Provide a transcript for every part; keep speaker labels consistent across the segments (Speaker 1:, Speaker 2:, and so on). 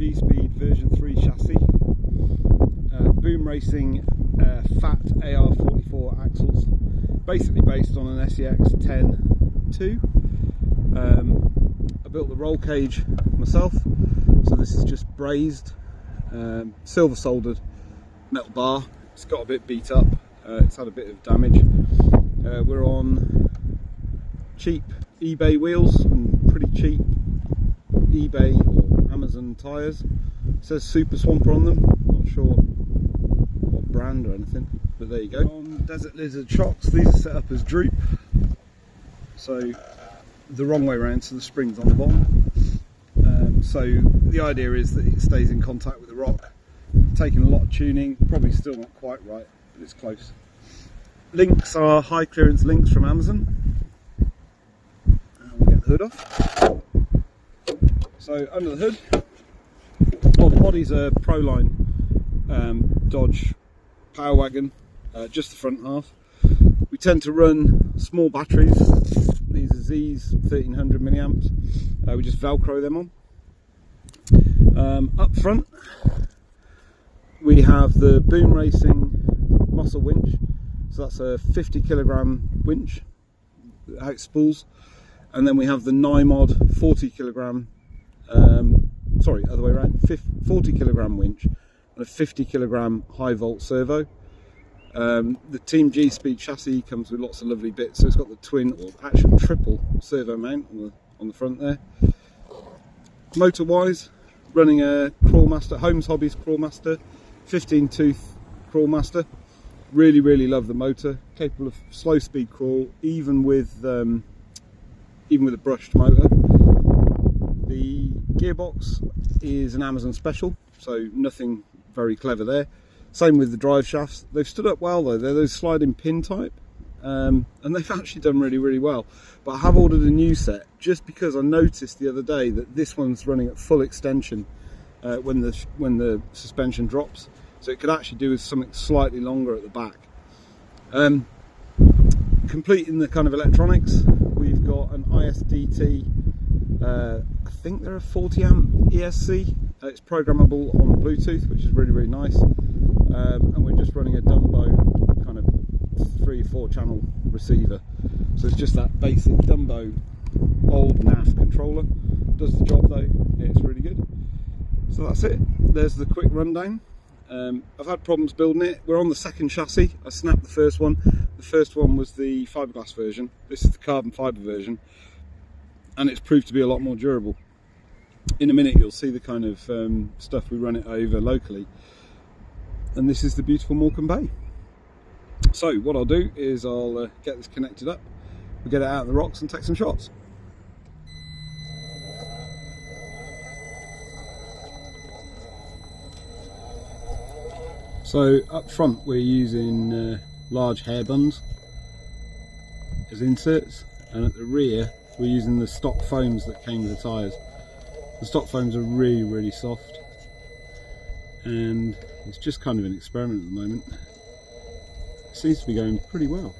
Speaker 1: G-Speed version 3 chassis, Boom Racing fat AR44 axles, basically based on an SEX 10-2. I built the roll cage myself, so this is just brazed, silver soldered metal bar. It's got a bit beat up, it's had a bit of damage. We're on cheap eBay wheels and pretty cheap eBay or Amazon tyres. It says Super Swamper on them, not sure what brand or anything, but there you go. On Desert Lizard shocks, these are set up as droop, so the wrong way around, so the spring's on the bottom. So the idea is that it stays in contact with the rock. Taking a lot of tuning, probably still not quite right, but it's close. Links are high clearance links from Amazon. And we'll get the hood off. So under the hood, the body's a Proline Dodge Power Wagon, just the front half. We tend to run small batteries. These are Z's 1300 milliamps. We just Velcro them on. Up front, we have the Boom Racing Muscle winch. So that's a 50 kilogram winch out spools, and then we have the Nymod 40 kilogram, sorry, other way around, 40 kilogram winch and a 50 kilogram high volt servo. The Team G-Speed chassis comes with lots of lovely bits, so it's got the twin or actual triple servo mount on the front there. Motor wise, running a Crawlmaster, Holmes Hobbies Crawlmaster, 15 tooth Crawlmaster. Really love the motor, capable of slow speed crawl, even with a brushed motor. The gearbox is an Amazon special, so nothing very clever there. Same with the drive shafts. They've stood up well though. They're those sliding pin type, and they've actually done really well. But I have ordered a new set just because I noticed the other day that this one's running at full extension when the suspension drops. So it could actually do with something slightly longer at the back. Completing the kind of electronics, we've got an ISDT, I think they're a 40 amp ESC. It's programmable on Bluetooth, which is really nice. And we're just running a Dumbo kind of 3-4 channel receiver. So it's just that basic Dumbo old NAF controller. Does the job though, it's really good. So that's it, there's the quick rundown. I've had problems building it. We're on the second chassis. I snapped the first one. The first one was the fiberglass version. This is the carbon fiber version, and it's proved to be a lot more durable. In a minute you'll see the kind of stuff we run it over locally, and this is the beautiful Morecambe Bay. So what I'll do is I'll get this connected up, we'll get it out of the rocks and take some shots. So up front we're using large hair buns as inserts, and at the rear we're using the stock foams that came with the tyres. The stock foams are really soft, and it's just kind of an experiment at the moment. It seems to be going pretty well.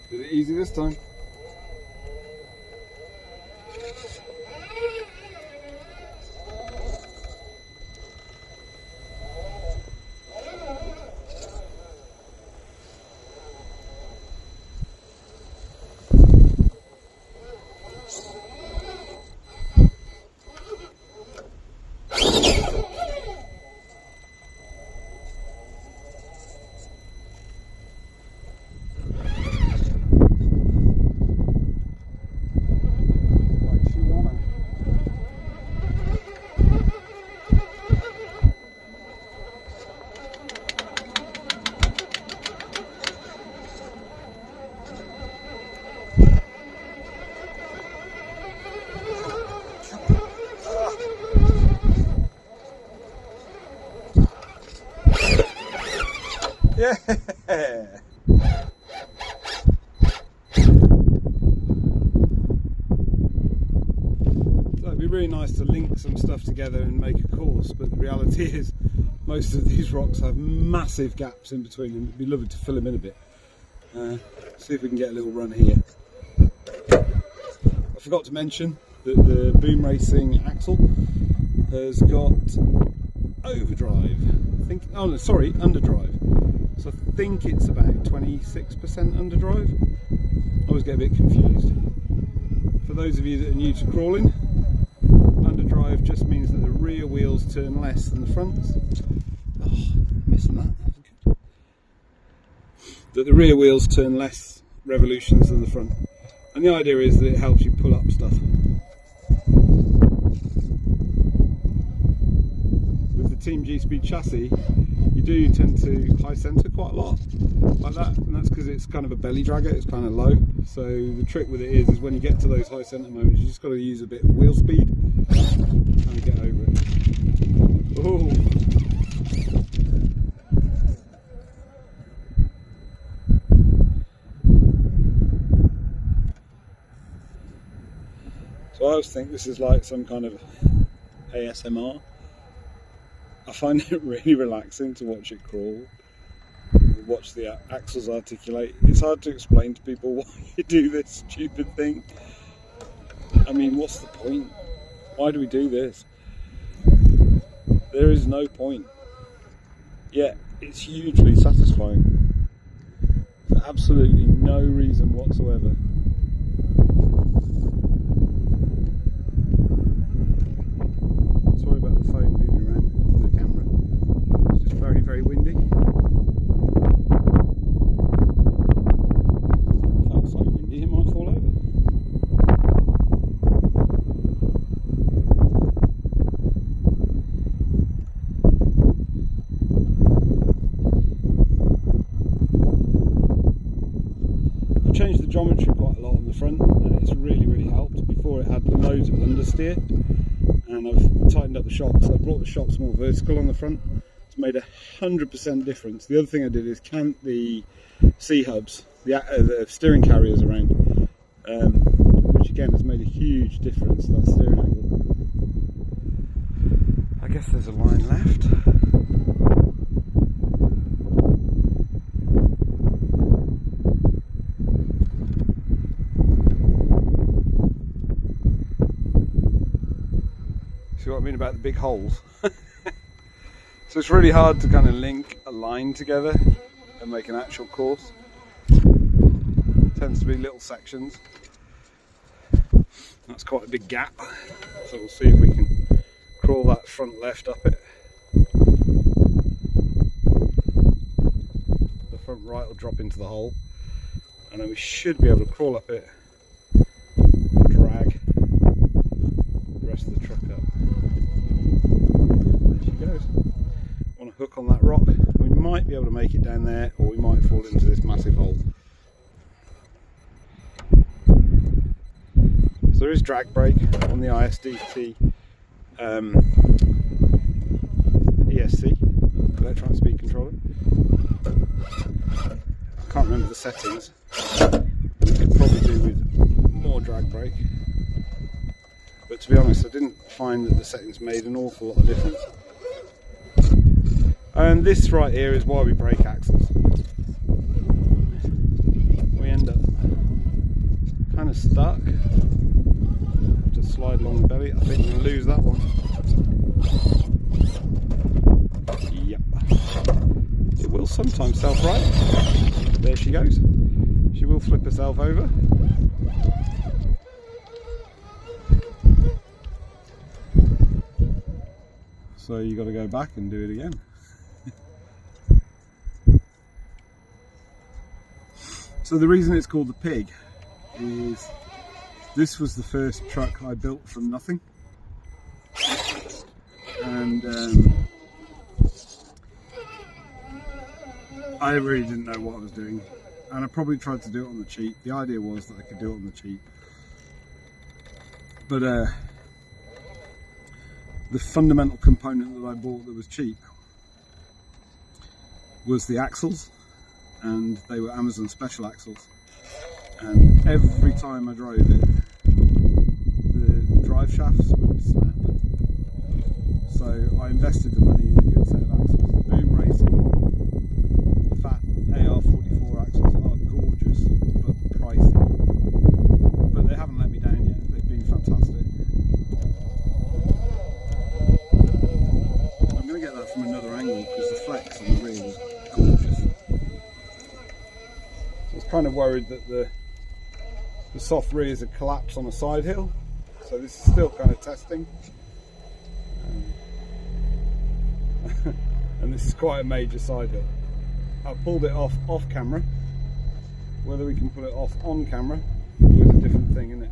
Speaker 1: Did it easy this time. Yeah. So it'd be really nice to link some stuff together and make a course, but the reality is most of these rocks have massive gaps in between them. It'd be lovely to fill them in a bit. See if we can get a little run here. I forgot to mention that the Boom Racing axle has got overdrive. Underdrive. So I think it's about 26% underdrive. I always get a bit confused. For those of you that are new to crawling, underdrive just means that the rear wheels turn less than the fronts. Oh, missing that. That the rear wheels turn less revolutions than the front. And the idea is that it helps you pull up stuff. With the Team G-Speed chassis, you do tend to high centre quite a lot, like that, and that's because it's kind of a belly dragger, it's kind of low. So the trick with it is when you get to those high centre moments, you just got to use a bit of wheel speed and kind of get over it. Oh. So I always think this is like some kind of ASMR. I find it really relaxing to watch it crawl, watch the axles articulate. It's hard to explain to people why you do this stupid thing. I mean, what's the point? Why do we do this? There is no point. Yet it's hugely satisfying for absolutely no reason whatsoever. Sorry about the phone moving around the camera. It's just very, very windy. In fact, it's so windy it might fall over. I've changed the geometry quite a lot on the front, and it's really, really helped. Before it had loads of understeer, and I've tightened up the shocks. I've brought the shocks more vertical on the front. It's made 100% difference. The other thing I did is count the C-hubs, the steering carriers around, which again has made a huge difference, that steering angle. I guess there's a line left. See what I mean about the big holes? So it's really hard to kind of link a line together and make an actual course. It tends to be little sections. That's quite a big gap. So we'll see if we can crawl that front left up it. The front right will drop into the hole. And then we should be able to crawl up it and drag the rest of the truck up. There she goes. On a hook on that rock. We might be able to make it down there, or we might fall into this massive hole. So there is drag brake on the ISDT ESC, electronic speed controller. I can't remember the settings. We could probably do with more drag brake. But to be honest, I didn't find that the settings made an awful lot of difference. And this right here is why we break axles. We end up kind of stuck. Just slide along the belly. I think we'll lose that one. Yep. It will sometimes self-right. There she goes. She will flip herself over. So you got to go back and do it again. So the reason it's called the Pig is this was the first truck I built from nothing, and I really didn't know what I was doing, and I probably tried to do it on the cheap. The idea was that I could do it on the cheap, but the fundamental component that I bought that was cheap was the axles. and they were Amazon special axles, and every time I drove it, the drive shafts would snap. So I invested the money in a good set of axles. The Boom Racing fat AR44 axles are gorgeous but pricey, but they haven't let me down yet. They've been fantastic. I'm going to get that from another angle because the flex on the rear was gorgeous. I was kind of worried that the soft rears had collapsed on a side hill, so this is still kind of testing. And this is quite a major side hill. I pulled it off camera. Whether we can put it off on camera is a different thing, isn't it?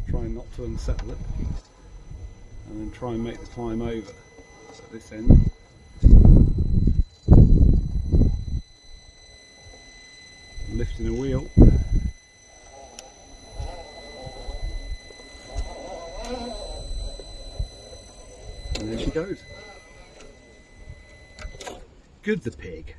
Speaker 1: Trying not to unsettle it, and then try and make the climb over. So this end. Lifting a wheel. And there she goes. Good, the pig.